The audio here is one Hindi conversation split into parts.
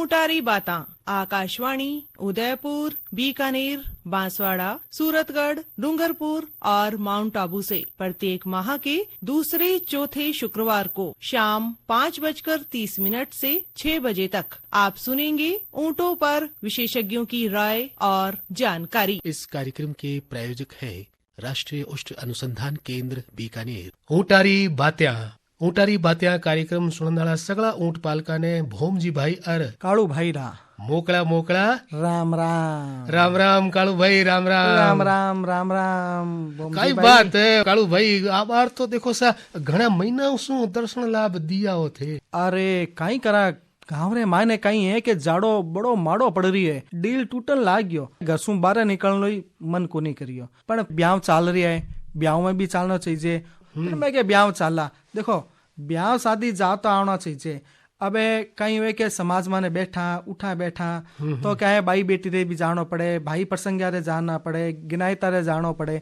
ऊंटारी बातां आकाशवाणी उदयपुर, बीकानेर, बांसवाड़ा, सूरतगढ़, डूंगरपुर और माउंट आबू से प्रत्येक माह के दूसरे चौथे शुक्रवार को शाम 5:30 से 6 बजे तक आप सुनेंगे ऊंटों पर विशेषज्ञों की राय और जानकारी। इस कार्यक्रम के प्रायोजक है राष्ट्रीय उष्ट अनुसंधान केंद्र बीकानेर। ऊंटारी बात्या कार्यक्रम सुनने सगळा ऊंट पालका ने भोमजी भाई और कालू भाई रा मोकला राम राम कालू भाई राम कई बात है कालू भाई आ बार तो देखो सा घना महीना शू दर्शन लाभ दिया थे। अरे कई करा गाँव रे मायने कई है कि जाड़ो बड़ो माड़ो पड़ रही है, डील टूटन लाग गयो, घर सु बाहर निकलनो ही मन को नहीं करियो। पर ब्याह चाल रही है, ब्याह में भी चालना चाहिए। मैं क्या ब्याह चाला, देखो ब्याह शादी जा तो आना चाहिए। अबे कहीं वे के समाज माने उठा बैठा तो क्या है भाई बेटी रे भी जानो पड़े, भाई प्रसंग रे जाना पड़े, गिनाई तारे जानो पड़े।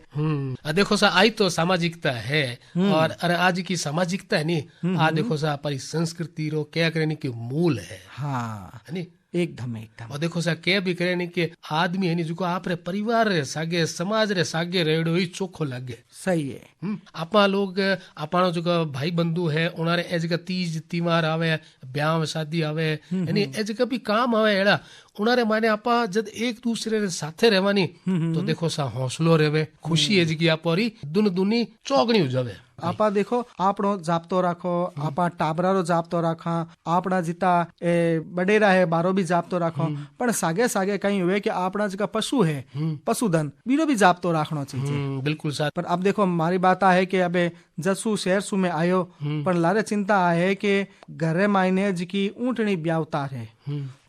देखो सा आई तो सामाजिकता है और अरे आज की सामाजिकता है नी आ देखो सा हमारी संस्कृति रो क्या करने की मूल है। हाँ है नी एकदम और देखो सा क्या भी करे नी के आदमी है नी जो आप रे परिवार रे सागे समाज रे सागे रेड़ो ही चोखो लगे। सही है। आपा लोग आपा जो भाई बंधु है उनारे एज का तीज त्योहार आवे, ब्याह शादी आवे, यानी एज का भी काम आवे एड़ा उनारे माने आपा जब एक दूसरे रे साथे रहवानी तो देखो सा हौसलो रेवे, खुशी एज की आपरी दुनी चौगनी हो जावे। आपा देखो आपनो जापतो राखो, आपा टाबरा रो जापतो राखा, आपना जिता बडेरा है बारो भी जापतो राखो, पर सागे सागे कहीं हुए कि आपना जो पशु है पशुधन बीरो भी जापतो राखना चाहिए। बिल्कुल सर। पर अब देखो हमारी बात है कि अबे जसू शहर सु में आयो पर लारे चिंता है कि घरे मायने जी की ऊँटनी ब्यावता है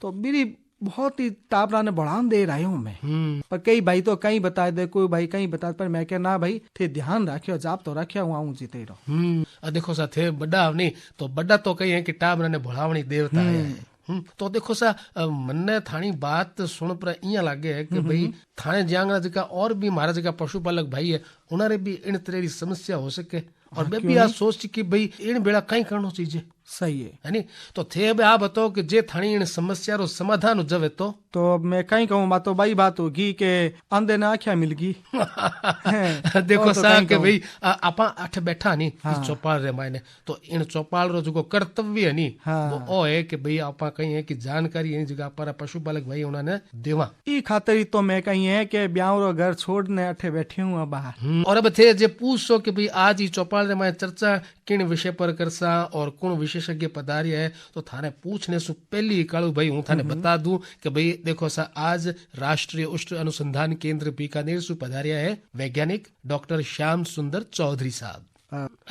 तो मेरी बहुत ही टाबरा ने बढ़ान दे रहा हूँ मैं। पर कई भाई तो कहीं बता दे, कोई भाई कहीं बता, पर मैं क्या ना भाई थे ध्यान रखियो, जाप तो रखियो हूँ आऊँ जीते रहो। देखो सा थे बड़ा नहीं तो बड़ा तो कही है कि टाबरा ने बढ़ावनी देवता है। तो देखो सा मन्ने थानी बात सुन पर इया लागे है कि भाई थाने जांगला जगह और भी महाराज का पशुपालक भाई है उन्हें भी इन तरह की समस्या हो सके और मैं भी आज सोच कि भाई इन बेड़ा कहीं करना चाहिए। सही है नी तो थे आप बताओ कि जे थानी इन समस्या रो समाधान हो जावे तो मैं कहीं कहूँ बात तो भाई बात होगी कि आंधे ने आख्या मिल गई। देखो तो सा कि भाई आपा अठ बैठा नी इस चौपाल रे मायने तो इन चौपाल रो जो कर्तव्य है नी वो है कि भाई आपा कहीं है कि जानकारी इन जगह पर पशुपालक भाई उन्होंने देवा ई खातिर तो मैं कहीं है कि ब्याह रो घर छोड़ने अठे बैठे हूँ बाहर। और अब थे जे पूछो कि भाई आज ही चौपाल रे मायने चर्चा किन विषय पर करसा और कौन विशेषज्ञ पधार्य है तो थाने पूछने से पहली कालू भाई हूँ थाने बता दूं कि भाई देखो सा आज राष्ट्रीय उष्ट अनुसंधान केंद्र बीकानेर से पधार्या है वैज्ञानिक डॉक्टर श्याम सुंदर चौधरी साहब।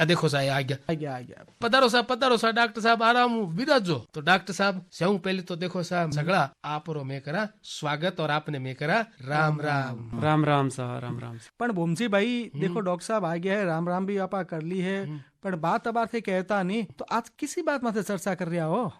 देखो सा आ गया पधारो सा डॉक्टर साहब आराम विराजो। तो डॉक्टर साहब स्याऊ पहले तो देखो सा सगड़ा आप रो मैं करा स्वागत और आपने मैं करा राम सा। पर भूमजी भाई देखो डॉक्टर साहब आ गया है, राम भी आपा कर ली है, पर बात अब थे कहता नहीं तो आज किसी बात में चर्चा कर रहा हो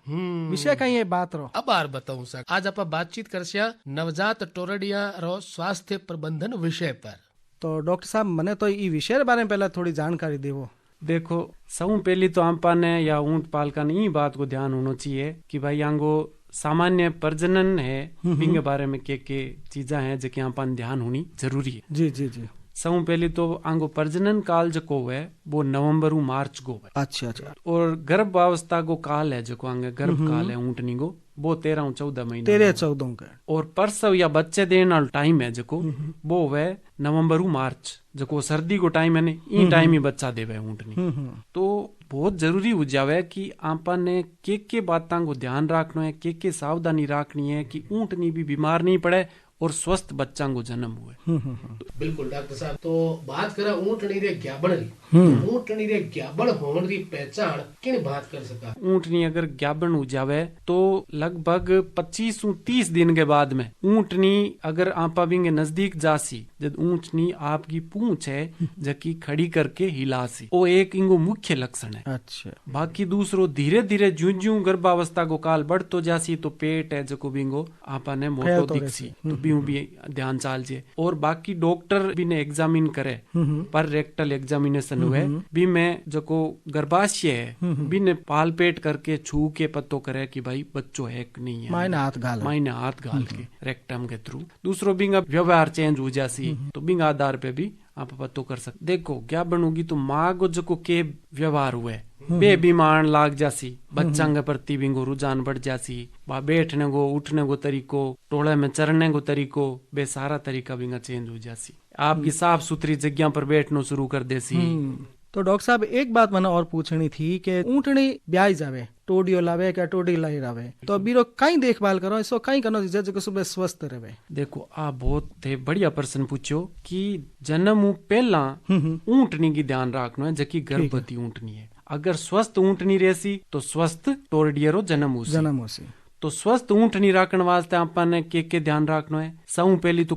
विषय कहीं है बात रो। अब बार बताऊं सर आज आप बातचीत कर नवजात टोरडिया रो स्वास्थ्य प्रबंधन विषय पर। तो डॉक्टर साहब मने तो ई विषय के बारे में पहले थोड़ी जानकारी देवो। देखो सबू पहली तो आमपा ने या ऊंट पालका ने ई बात को ध्यान होना चाहिए कि भाई यांगो सामान्य प्रजनन है बिंगे बारे में के चीजा है जो आमपा ने ध्यान होनी जरूरी है। जी सबू पहले तो आंगो प्रजनन काल जो है वो नवंबर मार्च को है। अच्छा और गर्भावस्था को काल है जो आंगे गर्भ काल है ऊंटनी को वो 13-14 महीने 13-14 का। और परसव या बच्चे देने वाला टाइम है जो वो है नवंबर मार्च जो सर्दी को टाइम है इन टाइम ही बच्चा देवे ऊंटनी। तो बहुत जरूरी हो जावे कि आपा ने के बातों को ध्यान रखना है, के सावधानी रखनी है कि ऊंटनी भी बीमार नहीं पड़े और स्वस्थ बच्चा को जन्म हुए। बिल्कुल डॉक्टर साहब तो बात करा ऊंटनी रे ग्याबण री ऊंटनी रे ग्याबण होने री पहचान किन बात कर सका। ऊंटनी अगर ग्याबण हो जावे तो लगभग 25-30 दिन के बाद में ऊंटनी अगर आपा भी नजदीक जासी जब ऊंटनी आपकी पूंछ है जकी खड़ी करके हिलासी वो एक इनको मुख्य लक्षण है। अच्छा बाकी दूसरो धीरे धीरे ज्यों गर्भावस्था को काल बढ़ तो जासी तो पेट है जो बिंगो आपा ने मोटो दिखसी तो भी यूं भी ध्यान चाल जे। और बाकी डॉक्टर भी ने एग्जामिन करे पर रेक्टल एग्जामिनेशन हुए भी में जो को गर्भाशय है भी ने पालपेट करके छू के पतो करे कि भाई बच्चो है कि नहीं है, मायने हाथ घाल के रेक्टम के थ्रू। दूसरो बिंग व्यवहार चेंज हो जासी तो बिंग आधार पे भी आप पतो कर सकते। देखो क्या बनूगी तो माँ को जो के व्यवहार हुए बे बीमार लाग जासी, बच्चा के प्रति बिंगो रुझान बढ़ जासी, बा बैठने को उठने को तरीको, टोले में चढ़ने को तरीको, बे सारा तरीका बिंगा चेंज हो जासी। आपकी साफ सुथरी जगह पर बैठना शुरू कर देसी। तो डॉक्टर साहब एक बात मैंने और पूछनी थी कि ऊँटनी ब्याई जावे, टोडियो लावे क्या टोडी लाई लावे, तो बीरो कहीं देखभाल करो, इसको कहीं करना चाहिए सुबह स्वस्थ रहे। देखो आप बहुत बढ़िया प्रश्न पूछो कि जन्म पहला ऊँटनी की ध्यान रखना है जबकि गर्भवती ऊँटनी है। अगर स्वस्थ ऊँटनी रहसी तो स्वस्थ टोरडियरो जन्म होसी। तो स्वस्थ ऊँटनी रखने वास्ते आपने के ध्यान रखना है। सब पहली तो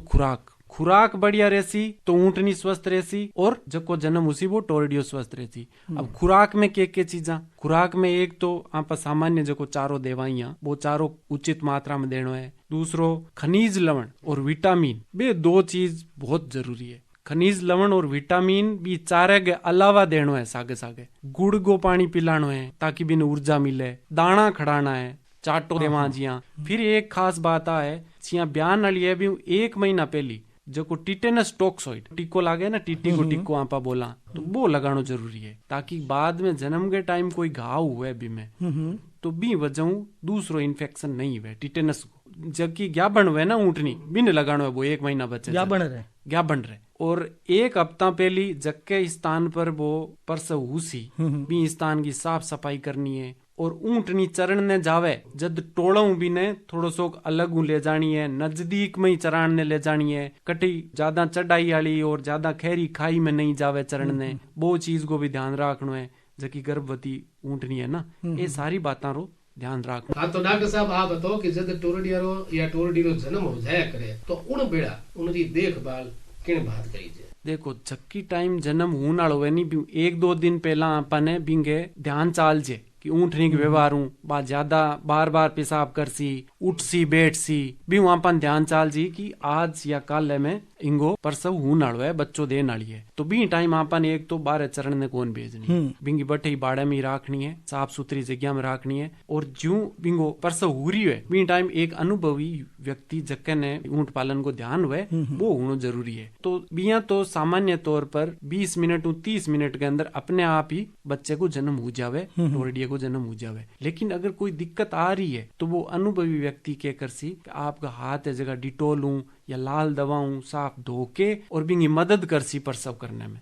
खुराक बढ़िया रहसी तो ऊँटनी स्वस्थ रहसी और जको जन्म उसी वो टोरडियो स्वस्थ रहसी। अब खुराक में के चीजा, खुराक में एक तो आप सामान्य जको चारो देवाइया वो चारो उचित मात्रा में देना है। दूसरो खनिज लवण और विटामिन, बे दो चीज बहुत जरूरी है। खनिज लवण और विटामिन भी चारे के अलावा देनो है। सागे गुड़ को पानी पिलानो है ताकि बिन ऊर्जा मिले। दाना खड़ाना है, चाटो देवा जिया। फिर एक खास बात है जिया ब्यान वाली है भी 1 महीना पहली जो को टिटेनस टॉक्सोइड टीको लागे ना, टीटी को टीको आपा बोला तो वो लगाना जरूरी है ताकि बाद में जन्म के टाइम कोई घाव हुए भी में तो भी वजह दूसरो इन्फेक्शन नहीं हुए टिटेनस को। जबकि ज्ञापन हुए ना ऊँटनी बिन लगानो है वो 1 महीना बचे ज्ञापन रहे। और 1 हफ्ता पहली जक्के स्थान पर वो प्रसव हुसी भी स्थान की साफ सफाई करनी है। और ऊँटनी चरण ने जावे जद टोलों भी ने थोड़ो सो अलग ले जानी है, नजदीक में ही चरान ने ले जानी है। कटी ज्यादा चढ़ाई वाली और ज्यादा खैरी खाई में नहीं जावे चरण ने, वो चीज को भी ध्यान रखना है जबकि गर्भवती ऊँटनी है ना। ये सारी बातों रो ध्यान रखना। हाँ तो डॉक्टर साहब आप बताओ कि जब टोरडियरो या टोरडीरो जन्म हो जाया करे तो उन बेड़ा उनकी देखभाल किन बात करी जाए। देखो जबकि टाइम जन्म होने वालो है नहीं 1-2 दिन पहला आपने बिंगे ध्यान चाल जे कि ऊँटनी के व्यवहार हूँ बा ज्यादा बार पेशाब करसी, उठसी बैठसी भी वहां पर ध्यान चाल जी कि आज या कल में इंगो प्रसव होने वालो है, बच्चो देने वाली है। तो भी टाइम आपन एक तो 12 चरण ने कौन भेजनी, बिंगी बटे ही बाड़े में रखनी है, साफ सुथरी जगह में रखनी है। और ज्यों बिंगो प्रसव हो रही है भी टाइम एक अनुभवी व्यक्ति जक्के ने ऊँट पालन को ध्यान हुए वो होना जरूरी है। तो बिया तो सामान्य तौर पर 20 मिनट 30 मिनट के अंदर अपने आप ही बच्चे को जन्म हो जावे, टोरडिया को जन्म हो जावे। लेकिन अगर कोई दिक्कत आ रही है तो वो अनुभवी व्यक्ति के करसी आपका हाथ है जगह डिटोल हूँ या लाल दवाऊं साफ धो के और बिंगी मदद करसी प्रसव करने में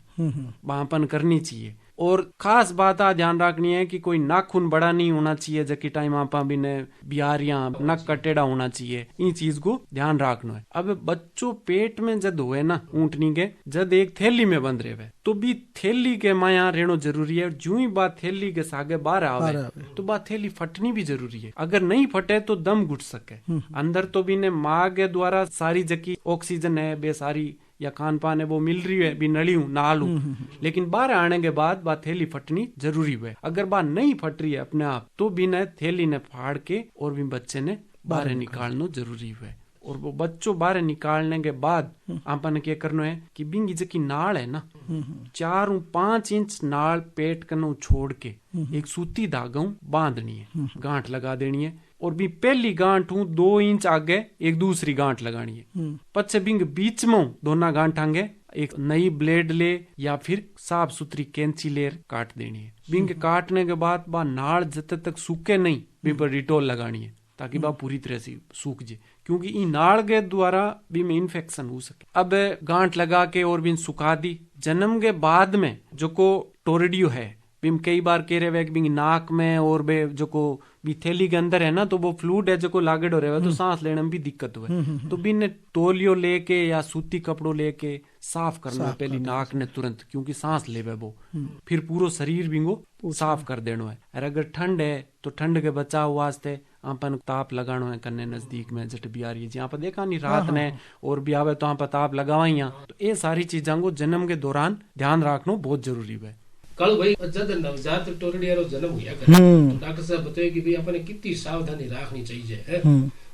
वहांपन करनी चाहिए। और खास बात आ ध्यान रखनी है कि कोई नाखून बड़ा नहीं होना चाहिए जबकि टाइम आपा भी ने बिहारियां नक कटेड़ा होना चाहिए। इन चीज को ध्यान रखना है। अब बच्चों पेट में जद हुए ना ऊँटनी के जद एक थैली में बंद रहे तो भी थैली के माया रहना जरूरी है। जो ही बात थैली के सागे बाहर आवे तो बात थैली फटनी भी जरूरी है। अगर नहीं फटे तो दम घुट सके अंदर तो भी ने माँ के द्वारा सारी जकी ऑक्सीजन है बे सारी या खान पान है वो मिल रही है भी नली हूँ नाल हूँ। लेकिन बाहर आने के बाद बात थैली फटनी जरूरी है। अगर बात नहीं फट रही है अपने आप तो भी न थैली ने फाड़ के और भी बच्चे ने बाहर निकालना जरूरी है। और वो बच्चों बाहर निकालने के बाद आपने क्या करना है कि बिंगी जकी नाल है ना 4-5 इंच नाल पेट कनो छोड़ के एक सूती धागा बांधनी है, गांठ लगा देनी है। और भी पहली गांठ 2 इंच आगे एक दूसरी गांठ लगानी है। पछे बिंग बीच में दोनों गांठ आगे एक नई ब्लेड ले या फिर साफ सुथरी कैंची ले काट देनी है। बिंग काटने के बाद बा नाड़ जब तक सूखे नहीं भी पर डिटोल लगानी है ताकि बा पूरी तरह से सूख जाए क्योंकि इन नाड़ के द्वारा भी में इन्फेक्शन हो सके। अब गांठ लगा के और भी सुखा दी। जन्म के बाद में जो को टोरडियो है बिम कई बार कह रहे हैं कि नाक में और बे जो को भी थैली के अंदर है ना तो वो फ्लूइड है जो को लागेडो रहे तो सांस लेने में भी दिक्कत हुए तो बिन तोलियो लेके या सूती कपड़ो लेके साफ करना है पहली नाक ने तुरंत क्योंकि सांस ले वो फिर पूरा शरीर बिंगो साफ कर देना है। और अगर ठंड है तो ठंड के बचाव वास्ते आपन ताप लगाना है कन्ने नजदीक में जट भी आ रही है जहाँ पर देखा नहीं रात ने और भी आवे तो आप ताप लगावाई। तो ये सारी चीजा को जन्म के दौरान ध्यान रखना बहुत जरूरी है। कल भाई जब नवजात टोरडिया जन्म हुआ करे तो डॉक्टर साहब बताए कि भाई अपने कितनी सावधानी रखनी चाहिए है।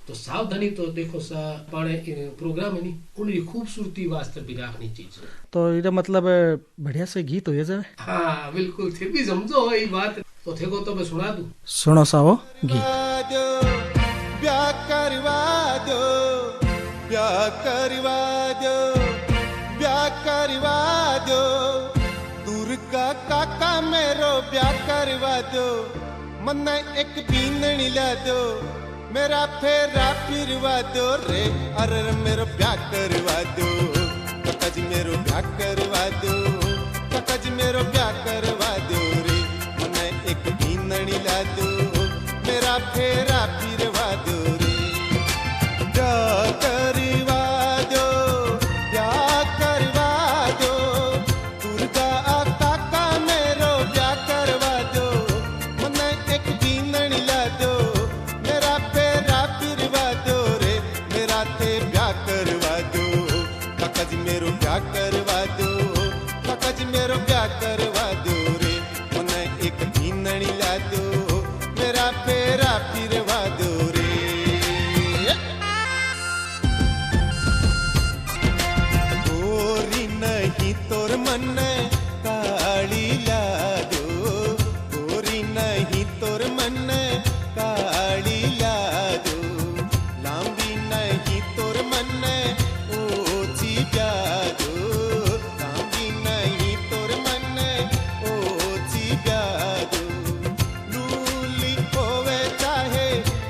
तो सावधानी तो देखो सा पाने प्रोग्राम है नी उनकी खूबसूरती वास्ते भी राखनी चीज है। तो ये मतलब बढ़िया से गीत हो जाए। हाँ बिल्कुल, थे भी समझो ये बात तो थे को तो मैं सुना दूं। सुनो साओ गीत। ब्याह करवा दो, ब्याह करवा दो, ब्याह करवा दो, दुर्गा काका मेरो ब्याह करवा दो, मन्ना एक बीननी ला दो, मेरा फेरा फिरवा दो रे, अरे मेरो ब्याह करवा दो, काका जी मेरो ब्याह करवा दो, काका जी मेरो ब्याह करवा दो रे, मन्ना एक बीननी ला दो, मेरा फेरा फिरवा दो रे, ब्याह करवा दो, ब्याह करवा दो, दुर्गा काका मेरो ब्याह करवा दो, मन्ना एक बीननी ला दो, मेरा फेरा फिरवा दो रे, मेरा थे ब्याह करवा दो, काका जी मेरो ब्याह करवा दो, काका जी मेरो ब्याह करवा दो रे, मन्ना एक बीननी ला दो, मेरा फेरा फिरवा दो रे। गोरी नहीं तोर मन काली ला दो, गोरी नहीं तोर मन काली ला दो, लांबी नहीं तोर मन ओछी ब्या दो, लांबी नहीं तोर मन ओछी ब्या दो, लूली होवे चाहे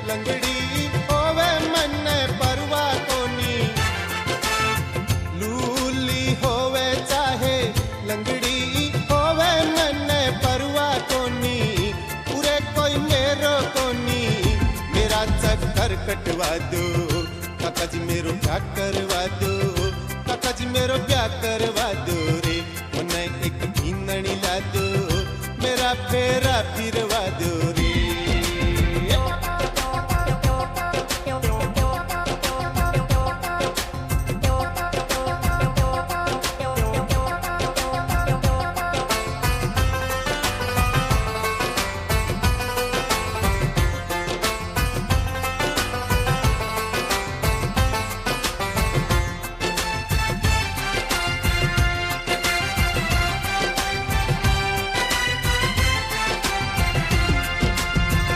लंगड़ी होवे मन परवा कोनी, लूली होवे चाहे लंगड़ी होवे मन परवा कोनी, पूरे कोई मेरो कोनी, मेरा चक्कर कटवा दो, काका जी मेरो ब्याह करवा दो, काका जी मेरो ब्याह करवा दो रे, उन्हें एक बीननी ला दो, मेरा फेरा फिरवा दो रे।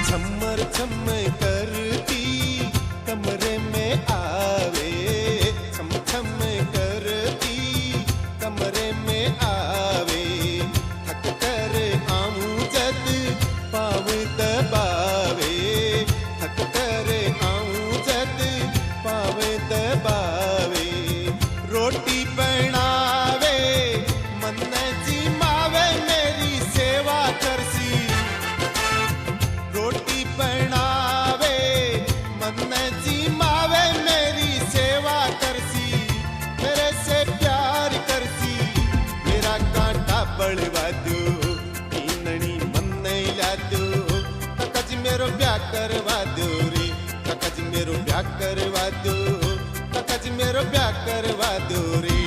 झम्मर झम करती कमरे में आवे, छम छम करती कमरे में आवे, थक कर आऊं जद पाँव दबावे, थक कर आऊं जद पाँव दबावे, रोटी बनावे मन जी मावे, मेरी सेवा करसी, रोटी बनावे मन जी मावे, मेरी सेवा करसी, मेरे से प्यार करसी, मेरा कांटा बढ़वा दो, बीननी मन ला दो, काका जी मेरो ब्याह करवा दो रे, काका जी मेरो ब्याह करवा दो, काका जी मेरो ब्याह करवा दो रे।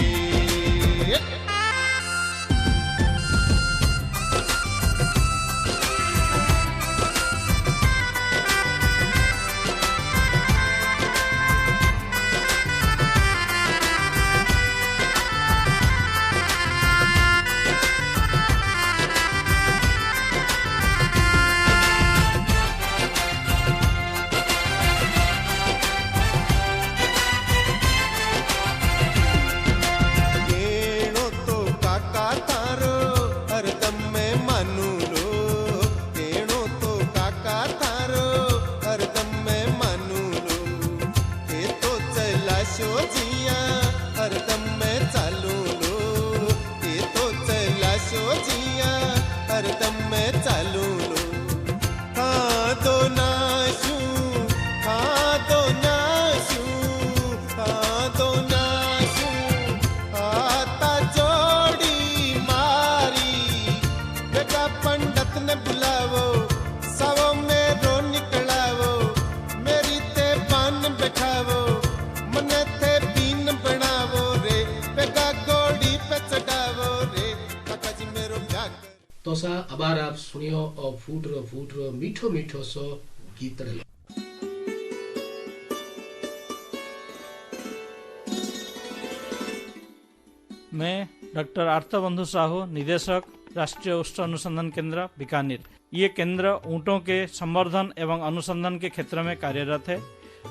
केणो तो काका थारो हरदम में मानू लो, केणो तो काका थारो हरदम में मानू लो, ये तो चला शो जिया हरदम में चालू लो, ये तो चला शो जिया हरदम में चालू लो, हाँ दो नाशू, हाँ दो नाशू, हाँ दो नाशू, आता जोड़ी मारी, बेटा पंडित ने बुलावो, सवो मेरो निकलावो, मेरी ते पान बैठावो, मने थे बीन बनावो रे, बेटा गोड़ी पे चढ़ावो रे, काका जी मेरो ब्याह कर। तो सा अबार आप सुनियो और फूट रो मीठो मीठो सो गीत रहे। मैं डॉक्टर आर्तबंधु साहू, निदेशक राष्ट्रीय उष्ट अनुसंधान केंद्र बीकानेर। ये केंद्र ऊँटों के संवर्धन एवं अनुसंधान के क्षेत्र में कार्यरत है।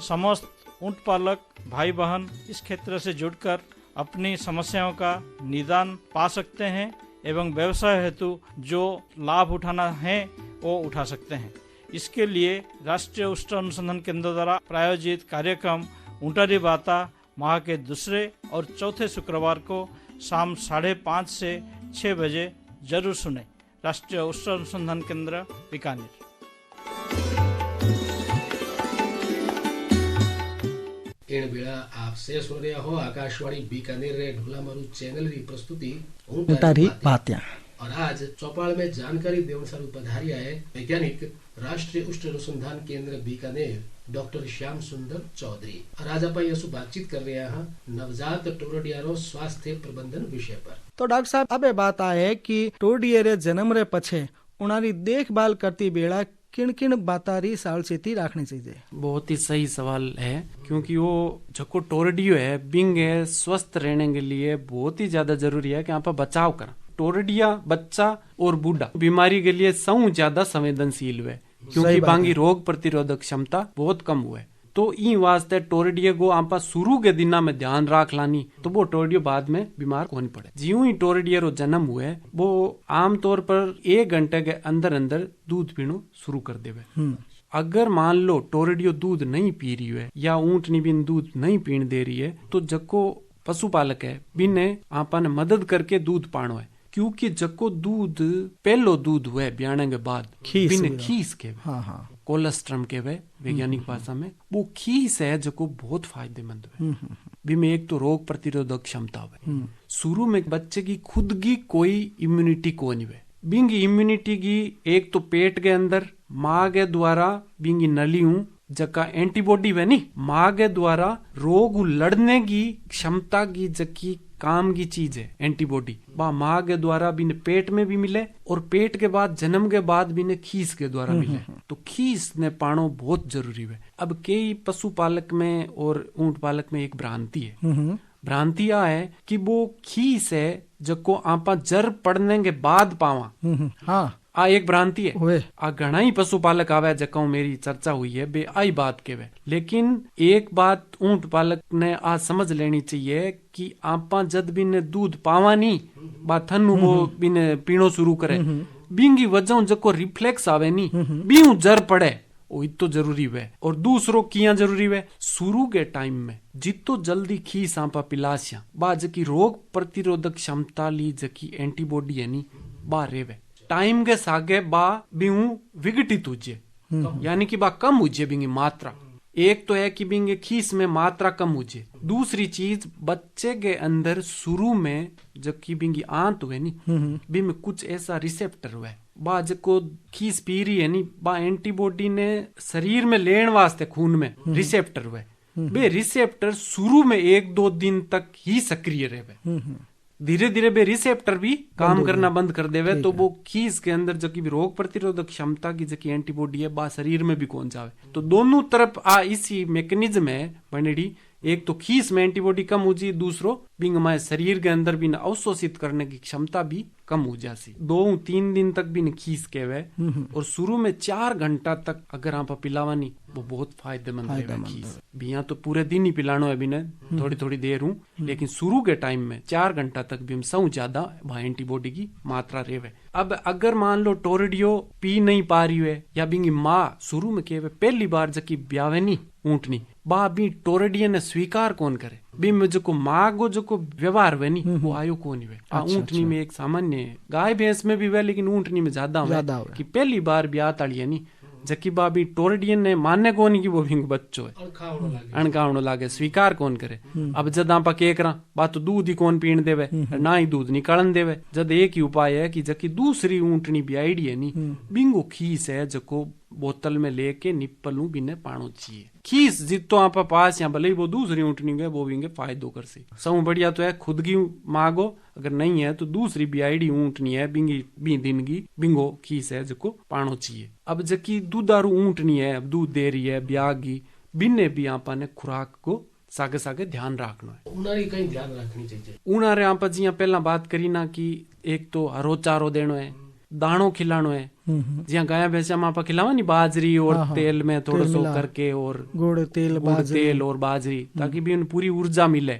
समस्त ऊँट पालक भाई बहन इस क्षेत्र से जुड़कर अपनी समस्याओं का निदान पा सकते हैं एवं व्यवसाय हेतु जो लाभ उठाना है वो उठा सकते हैं। इसके लिए राष्ट्रीय उष्ट अनुसंधान केंद्र द्वारा प्रायोजित कार्यक्रम ऊँटारी बाता माह के दूसरे और चौथे शुक्रवार को शाम 5:30 से 6 बजे जरूर सुने। राष्ट्रीय उष्ट अनुसंधान केंद्र बीकानेर। इन बेड़ा आप से सुन रहे हो आकाशवाणी बीकानेर रे ढोला मारू चैनल री प्रस्तुति ऊँटारी बातियां। और आज चौपाल में जानकारी देवन सारू पधारिया है वैज्ञानिक राष्ट्रीय उष्ट अनुसंधान केंद्र बीकानेर डॉक्टर श्याम सुंदर चौधरी। और आज आप यसु बातचीत कर रहे हैं नवजात टोरडियारो स्वास्थ्य प्रबंधन विषय पर। तो डॉक्टर साहब अब बात आए कि टोरडिये जन्म रे पछे उनारी देखभाल करती बेड़ा किन किन बातारी सावचेती रखनी चाहिए? बहुत ही सही सवाल है, क्योंकि वो जो टोरडियो है बिंग है स्वस्थ रहने के लिए बहुत ही ज्यादा जरूरी है कि आप बचाव करें। टोरडिया बच्चा और बूढ़ा बीमारी के लिए सबसे ज्यादा संवेदनशील है, क्योंकि बांगी रोग प्रतिरोधक क्षमता बहुत कम हुआ है। तो ई वास्ते टोरडिये को आप शुरू के दिना में ध्यान राख लानी तो वो टोरडियो बाद में बीमार कौन पड़े। ज्यों ही टोरडिये रो जन्म हुए वो आमतौर पर 1 घंटे के अंदर अंदर दूध पीनो शुरू कर देवे। अगर मान लो टोरडियो दूध नहीं पी रही है या ऊँटनी बिन दूध नहीं पीने दे रही है तो जको पशुपालक है बिने आपा ने मदद करके दूध पानो है, क्योंकि जको दूध पहलो दूध हुए ब्याने के बाद खीस के कोलेस्ट्रम के वे वैज्ञानिक भाषा में वो खीस है जो बहुत फायदेमंद है। बीमे एक तो रोग प्रतिरोधक क्षमता है। शुरू में बच्चे की खुद की कोई इम्यूनिटी को नहीं है। बिंगी इम्यूनिटी की एक तो पेट के अंदर माँ के द्वारा बिंगी नलियों जका एंटीबॉडी वे नी माँ के द्वारा रोग लड़ने की क्षमता की जकी काम की चीज है एंटीबॉडी, बा माँ के द्वारा बिन पेट में भी मिले और पेट के बाद जन्म के बाद बिन खीस के द्वारा मिले। तो खीस ने पानो बहुत जरूरी है। अब कई पशुपालक में और ऊंट पालक में एक भ्रांति है। भ्रांति यह है कि वो खीस है जको आपा जर पड़ने के बाद पावा। आ एक भ्रांति है। आ घना ही पशुपालक आवे जको मेरी चर्चा हुई है बे आई बात के वे। लेकिन एक बात ऊंट पालक ने आज समझ लेनी चाहिए कि आपा जद बिन दूध पावा नहीं बा थनु वो बिन पीनो शुरू करे बिंगी वजह जको रिफ्लेक्स आवे नी बीऊ जर पड़े वो इतो जरूरी है। और दूसरो किया जरूरी है शुरू के टाइम में जितो जल्दी खीस आपा पिलासिया बा जकी रोग प्रतिरोधक क्षमता ली जकी एंटीबॉडी है नी बा रेवे टाइम के सागे बा बिंगू विघटित हुजे, यानी कि बा कम हुजे बिंगी मात्रा। एक तो है कि बिंगे खीस में मात्रा कम हुजे। दूसरी चीज बच्चे के अंदर शुरू में जबकि बिंगी आंत हुए नी बी में कुछ ऐसा रिसेप्टर हुआ है बा जको खीस पी रही है नी बा एंटीबॉडी ने शरीर में लेने वास्ते खून में रिसेप्टर हुए बे रिसेप्टर शुरू में 1-2 दिन तक ही सक्रिय रहे। धीरे धीरे बे रिसेप्टर भी काम करना बंद कर देवे तो वो खीस के अंदर जो की रोग प्रतिरोधक क्षमता की जो की एंटीबॉडी है बा शरीर में भी पहुंच जावे। तो दोनों तरफ आ इसी मैकेनिज्म है बनेडी। एक तो खीस में एंटीबॉडी कम हो जी, दूसरो बिंग हमारे शरीर के अंदर भी अवशोषित करने की क्षमता भी कम हो जासी। 2-3 दिन तक भी खीस के वे और शुरू में 4 घंटा तक अगर आप पिलावानी वो बहुत फायदेमंद है खीस। बिया तो पूरे दिन ही पिलानो है बिना थोड़ी थोड़ी देर हूँ, लेकिन शुरू के टाइम में 4 घंटा तक भी सबसे ज्यादा वहाँ एंटीबॉडी की मात्रा रेवे। अब अगर मान लो टोरडियो पी नहीं पा रही है या बिंगी माँ शुरू में के पहली बार जकी ब्यावे नी ऊँटनी बा भी टोरडिया ने स्वीकार कौन करे बी में जो माँ को जो व्यवहार वे नी वो आयो कौन वे। ऊँटनी में एक सामान्य गाय भैंस में भी वे लेकिन ऊँटनी में ज्यादा कि पहली बार ब्याह ताड़ी है नी जकी बाबी टोरडियन ने मानने कौन की वो भी बच्चो है अणकावणो लागे स्वीकार कौन करे। अब जद आपा के करा बात तो दूध ही कौन पीण देवे ना ही दूध निकालन देवे। जद एक ही उपाय है कि जकी दूसरी ऊँटनी ब्याईडी है नी बिंगो खीस है जको बोतल में लेके निप्पलू बिने पानो चाहिए। खीस जितो आप पास या भले वो दूसरी ऊँटनी गए वो भी फायदो कर से सब बढ़िया तो है खुद की मांगो, अगर नहीं है तो दूसरी ब्याईडी ऊँटनी है बिंगी बी दिन की बिंगो खीस है जको पानो चाहिए। अब जकी दूधारू ऊँटनी है दूध दे रही है ब्याह की बिन्ने भी आपा ने खुराक को सागे सागे ध्यान रखना है। उनारी कहीं ध्यान रखनी चाहिए। उनारे आप जिया पहला बात करी ना कि एक तो हरो चारो देनो है, दाणो खिलानो है। जिया गाया भैंसा में आप खिलावा नी बाजरी और तेल में थोड़ा सो करके और गुड़ तेल और बाजरी, ताकि भी उन्हें पूरी ऊर्जा मिले।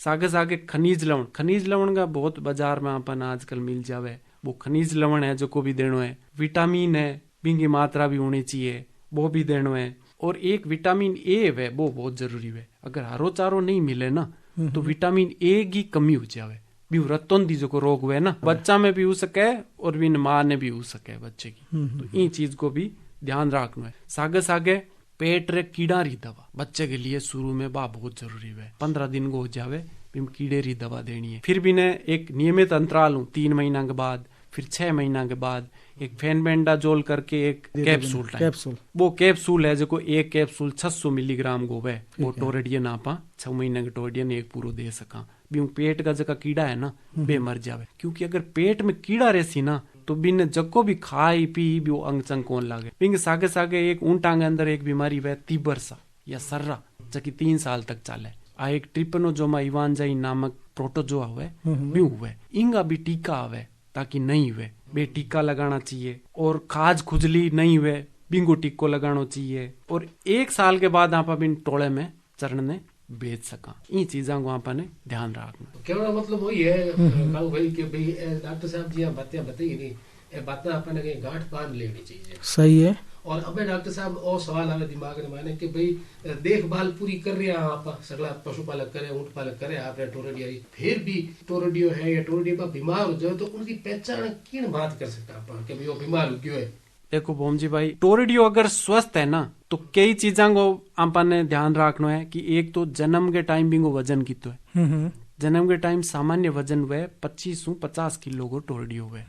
सागे सागे खनिज लवण का बहुत बाजार में अपन आजकल मिल जावे। वो खनिज लवण है जो को भी देनो है। विटामिन है, बिंगी मात्रा भी होनी चाहिए, वो भी देनो है। और एक विटामिन ए है, वो बहुत जरूरी है। अगर हरो चारो नहीं मिले ना तो विटामिन ए की कमी हो जावे। भी रतौंधी जो को रोग हुए ना, बच्चा में भी हो सके और भी माँ ने भी हो सके बच्चे की। तो इन चीज को भी ध्यान रखना है। सागे सागे पेट रे कीड़ा री दवा बच्चे के लिए शुरू में बा बहुत जरूरी है। 15 दिन को हो जावे कीड़े री दवा देनी है। फिर भी ने एक नियमित अंतराल हूँ 3 महीना के बाद, फिर 6 महीना के बाद एक फेनबेंडाजोल करके एक कैप्सूल वो कैप्सूल है जो एक कैप्सूल 600 मिलीग्राम को है। वो टोरेडियन आपा 6 महीने के टोरेडियन एक पूरा दे सका। भी पेट का जगह कीड़ा है ना बे मर जावे। क्योंकि अगर पेट में कीड़ा रहसी ना तो बिन जको भी खाई पी भी वो अंग चंग कौन लागे। बिंग सागे सागे एक ऊंटा के अंदर एक बीमारी वह तीबरसा या सर्रा जबकि 3 साल तक चले। आ एक ट्रिपनोजोमा इवांजाई नामक प्रोटोजोआ हुए भी हुए। इंगा भी टीका आवे ताकि नहीं हुए, बे टीका लगाना चाहिए। और खाज खुजली नहीं हुए, बिंगो टीको लगाना चाहिए। और 1 साल के बाद आप बिन टोले में चरणने बेच सका। इन चीजों को आपने ध्यान रखना। कहना मतलब वही है कालू भाई कि भाई डॉक्टर साहब जी बातें बताई नहीं, बातें अपने कहीं गांठ बांध लेनी चाहिए। सही है। और अब डॉक्टर साहब और सवाल आवे दिमाग में माने कि भाई देखभाल पूरी कर रहे हैं आप, सगला पशुपालक करे, ऊंट पालक करे, आपने टोरेडिया फिर भी टोरेडियो है या टोरेडिया बीमार हो जाए तो उनकी पहचान किन बात कर सकता आप कि भाई वो बीमार हो गयो है। देखो बोम जी भाई, टोरेडियो अगर स्वस्थ है ना तो कई चीजों को आपने ध्यान रखना है। कि एक तो जन्म के टाइम भी वजन कितो है। जन्म के टाइम सामान्य वजन हुए 25 से 50 किलो को टोरेडियो हुए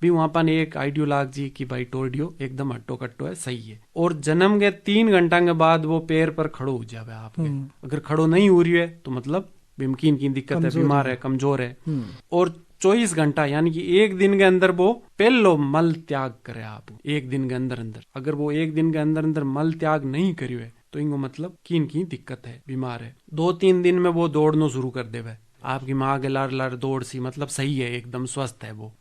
भी वहां पर एक आइडियोलॉग जी की भाई टोरेडियो एकदम हट्टो कट्टो है, सही है। और जन्म के 3 घंटा के बाद वो पैर पर खड़ो हो जावे आपके। अगर खड़ो नहीं हो रही है तो मतलब बिमकीन की दिक्कत है, बीमार है, कमजोर है। और 24 घंटा यानी कि 1 दिन के अंदर वो पहलो मल त्याग करे आप 1 दिन के अंदर अंदर। अगर वो 1 दिन के अंदर अंदर मल त्याग नहीं करियो है तो इनको मतलब किन की दिक्कत है, बीमार है। 2-3 दिन में वो दौड़ना शुरू कर देवे। आपकी माँ के लार लार दौड़ सी मतलब सही है, एकदम स्वस्थ है वो।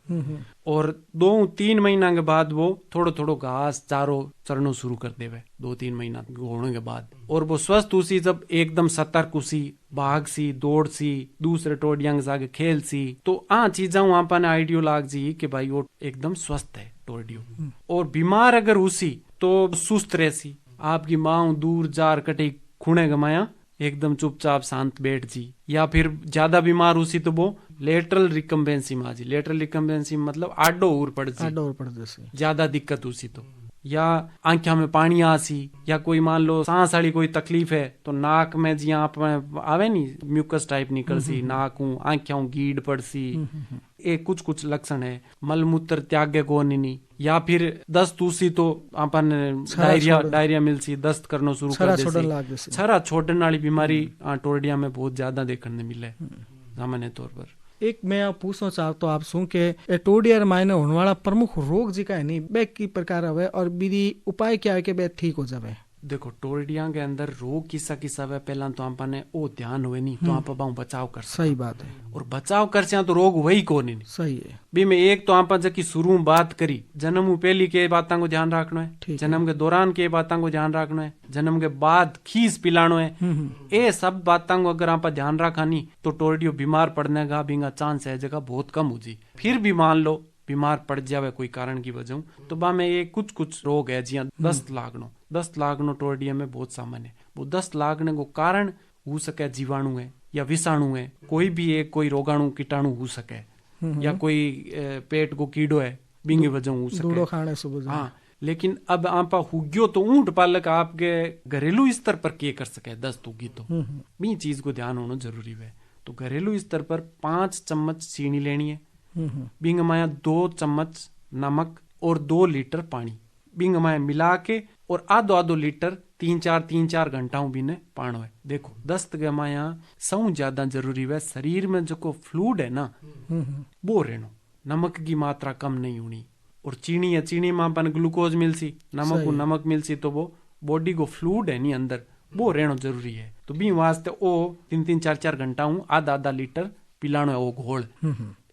और 2-3 महीना के बाद वो थोड़ो थोड़ो घास चारो चरनो शुरू कर देवे 2-3 महीना होने के बाद। और वो स्वस्थ उसी जब एकदम सतर्क उसी भाग सी दौड़ सी दूसरे टोडियांग जाके खेल सी तो आ चीजा वहां पर आइडियोलॉग जी कि भाई वो एकदम स्वस्थ है टोडियो। और बीमार अगर उसी तो सुस्त रहसी। आपकी माँ दूर जार कटे खूणे गमाया एकदम चुपचाप शांत बैठ जी। या फिर ज्यादा बीमार उसी तो वो लेटरल रिकम्बेंसी में जी। लेटरल रिकम्बेंसी मतलब आडो उर पड़ जी, ज्यादा दिक्कत उसी तो। या आंखों में पानी आसी या कोई मान लो सांस वाली कोई तकलीफ है तो नाक में जी आप आवे नी म्यूकस टाइप निकल सी, नाक आंखों गीड पड़ सी। एक कुछ लक्षण है। मलमूत्र त्यागे को नहीं। या फिर दस्त उसी तो अपन डायरिया मिलसी, दस्त करना शुरू कर देसी। छरा छोड़ने वाली बीमारी टोरडिया में बहुत ज्यादा देखने मिले सामान्य तौर पर। एक मैं आप पूछना चाहता हूँ आप सुन के टोडिया मायने होने वाला प्रमुख रोग जी का है नहीं बे की प्रकार है और विधि उपाय क्या है कि बे ठीक हो जावे। देखो टोरडिया के अंदर रोग किसा है पहला तो आपने ओ ध्यान हुए नहीं तो आप बचाव कर। सही बात है। और बचाव कर तो रोग वही को नहीं। सही है। भी मैं एक तो आप जबकि शुरू में बात करी जन्म पहली के बातों को ध्यान रखना है, जन्म के दौरान के बातों को ध्यान रखना है, जन्म के बाद खीस पिलानो है। ये सब बातों को अगर आप ध्यान रखा नहीं तो टोरडियो बीमार पड़ने का भी चांस है जगह बहुत कम हो जी। फिर भी मान लो बीमार पड़ जावे कोई कारण की वजह तो बा में ये कुछ रोग है जिया दस्त लागनो टोरडिया में बहुत सामान्य है। वो दस्त लागने को कारण हो सके जीवाणु है या विषाणु है, कोई भी एक कोई रोगाणु कीटाणु हो सके या कोई पेट को कीड़ो है बिंगे वजह हो सके। हाँ, लेकिन अब आप हुग्यो तो ऊंट पालक आपके घरेलू स्तर पर के कर सके दस्त होगी तो भी चीज को ध्यान होना जरूरी है। तो घरेलू स्तर पर 5 चम्मच चीनी लेनी है, बिंग माया 2 चम्मच नमक और 2 लीटर पानी बिंग माया मिला के और आधो लीटर 3-4 घंटाओं बिने पानो है। देखो दस्त के माया सौ ज्यादा जरूरी है। शरीर में जो फ्लूड है ना वो रहनो, नमक की मात्रा कम नहीं होनी। और चीनी में अपन ग्लूकोज मिलसी, नमक मिलसी तो वो बॉडी को फ्लूड है नहीं अंदर वो रहना जरूरी है। तो बी वास्ते ओ 3-4 घंटा हूँ आधा लीटर पिलानो है वो घोल।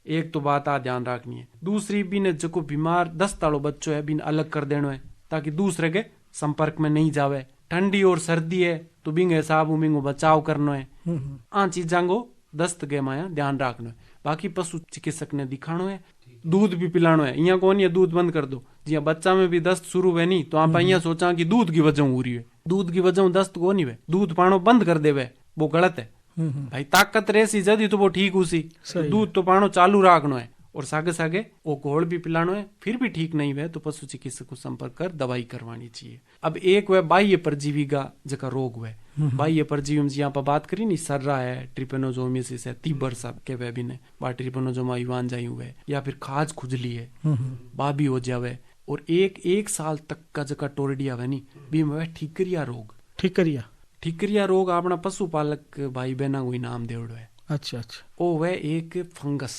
एक तो बात आ ध्यान रखनी है। दूसरी बिन जो बीमार दस्त वालो बच्चो है बिन अलग कर देनो है ताकि दूसरे के संपर्क में नहीं जावे। ठंडी और सर्दी है तो बिंग हिसाब बिंगो बचाव करनो है। आ चीजा को दस्त के माया ध्यान रखनो है। बाकी पशु चिकित्सक ने दिखानो है। दूध भी पिलानो है। यहाँ कौन है दूध बंद कर दो जी। बच्चा में भी दस्त शुरू हुए नहीं तो आप यहाँ सोचा कि दूध की वजह हो रही है। दूध की वजह दस्त को नहीं हुए। दूध पानो बंद कर देवे वो गलत है भाई। ताकत रेसी जदी तो वो ठीक उसी। दूध तो पानो चालू रखनो है और सागे सागे वो घोल भी पिलानो है। फिर भी ठीक नहीं हुए तो पशु चिकित्सक को संपर्क कर दवाई करवानी चाहिए। अब एक वह बाह्य परजीवी का जका रोग हुए। बाह्य परजीवी में यहाँ पर बात करी नहीं सर्रा है, ट्रिपेनोजोमिसिस है, तीबर सब के वे भी ने बा ट्रिपेनोजोमा युवान जाई हुए या फिर खाज खुजली है बाबी हो जावे। और एक साल तक का जका टोरडिया है नी भी में ठीकरिया रोग। ठीकरिया रोग अपना पशुपालक भाई बहना को नाम देवड़ो है। अच्छा। ओ वह एक फंगस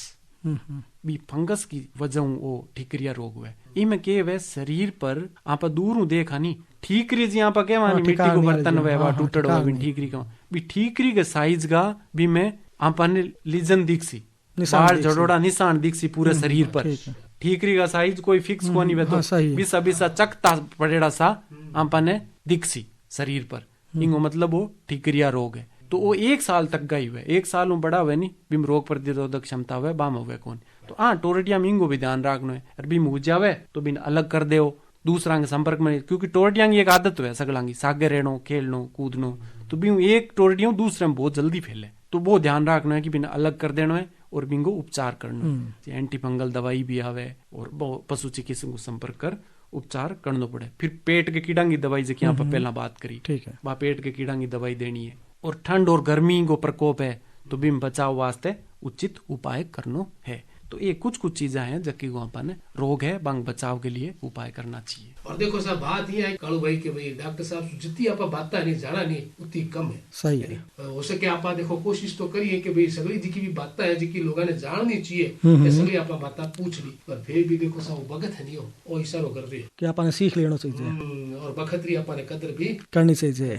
भी फंगस की वजह वो ठीकरिया रोग हुआ। इमे के वे शरीर पर आप दूर देखा नहीं ठीकरी जी आप के मानी मिट्टी को बर्तन हुआ टूटड़ हुआ भी ठीकरी का भी ठीकरी के साइज का भी में आप ने लीजन दिखसी बाल जड़ोड़ा निशान दिखसी पूरे शरीर पर। ठीकरी का साइज कोई फिक्स को नहीं तो बिसा चकता पड़ेड़ा सा आप ने दिखसी शरीर पर। इंगो मतलब वो ठीकरिया रोग है। तो वो 1 साल तक गई हुए। 1 साल में बड़ा हुए नहीं बिम रोग प्रतिरोधक क्षमता हुए बाम हुए कौन। तो हाँ टोरटिया में इंगो भी ध्यान रखना है। और बिम हो जावे तो बिन अलग कर दे दूसरा के संपर्क में। क्योंकि टोरटिया की एक आदत हुए सगला की सागे रहनो खेलनो कूदनो। तो बिम एक टोरटिया दूसरे में बहुत जल्दी फैले। तो वो ध्यान रखना है कि बिन अलग कर देना है और बिंगो उपचार करना। एंटी फंगल दवाई भी आवे और पशु चिकित्सक को संपर्क कर उपचार करना पड़े। फिर पेट के कीड़ा की दवाई जो यहाँ पर पहला बात करी ठीक है वह पेट के कीड़ा की दवाई देनी है। और ठंड और गर्मी को प्रकोप है तो बिम बचाव वास्ते उचित उपाय करनो है। तो ये कुछ चीजें हैं जबकि अपन रोग है बंग बचाव के लिए उपाय करना चाहिए। और देखो साहब बात ये है कालू भाई के भाई डॉक्टर साहब जितनी आप बात नहीं जाना नहीं उतनी कम है। सही है। हो सके आप देखो कोशिश तो करिए कि भाई सगली जी की भी बात है जिकी लोगों ने जाननी चाहिए सगली आप बात पूछ ली। पर फिर भी देखो साहब भगत है नहीं हो इशारो कर रही है कि आपने सीख लेना चाहिए और बखतरी आपने कदर भी करनी चाहिए।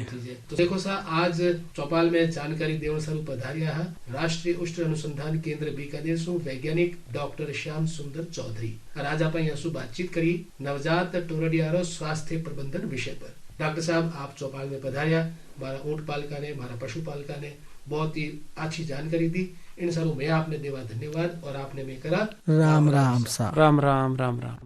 तो देखो साहब आज चौपाल में जानकारी देवन स्वरूप पधारिया है राष्ट्रीय उष्ट अनुसंधान केंद्र बीकानेर सु वैज्ञानिक डॉक्टर श्याम सुंदर चौधरी। और आज आप यहाँ बातचीत करी नवजात टोरडिया स्वास्थ्य प्रबंधन विषय पर। डॉक्टर साहब आप चौपाल में पधारिया हमारा ऊंट पालका ने हमारा पशु पालका ने बहुत ही अच्छी जानकारी दी। इन सारों में आपने देवा धन्यवाद और आपने में करा राम राम साहब राम राम राम राम।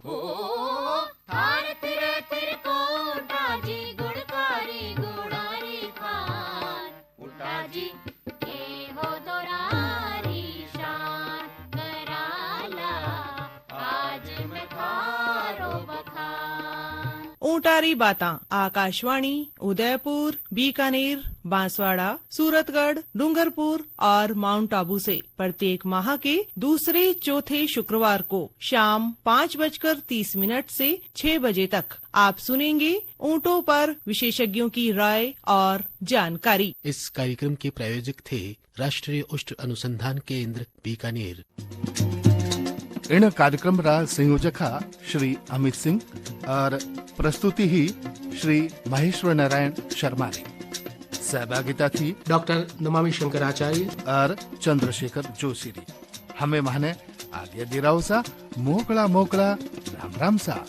ऊंटारी बातां आकाशवाणी उदयपुर बीकानेर बांसवाड़ा सूरतगढ़ डूंगरपुर और माउंट आबू से प्रत्येक माह के दूसरे चौथे शुक्रवार को शाम 5:30 से 6 बजे तक आप सुनेंगे ऊंटों पर विशेषज्ञों की राय और जानकारी। इस कार्यक्रम के प्रायोजक थे राष्ट्रीय उष्ट अनुसंधान केंद्र बीकानेर। इन कार्यक्रम रा संयोजक श्री अमित सिंह और प्रस्तुति ही श्री महेश्वर नारायण शर्मा ने। सहभागिता थी डॉक्टर नमामि शंकराचार्य और चंद्रशेखर जोशी ने। हमें माने आलिया दिराव सा मोकला राम राम सा।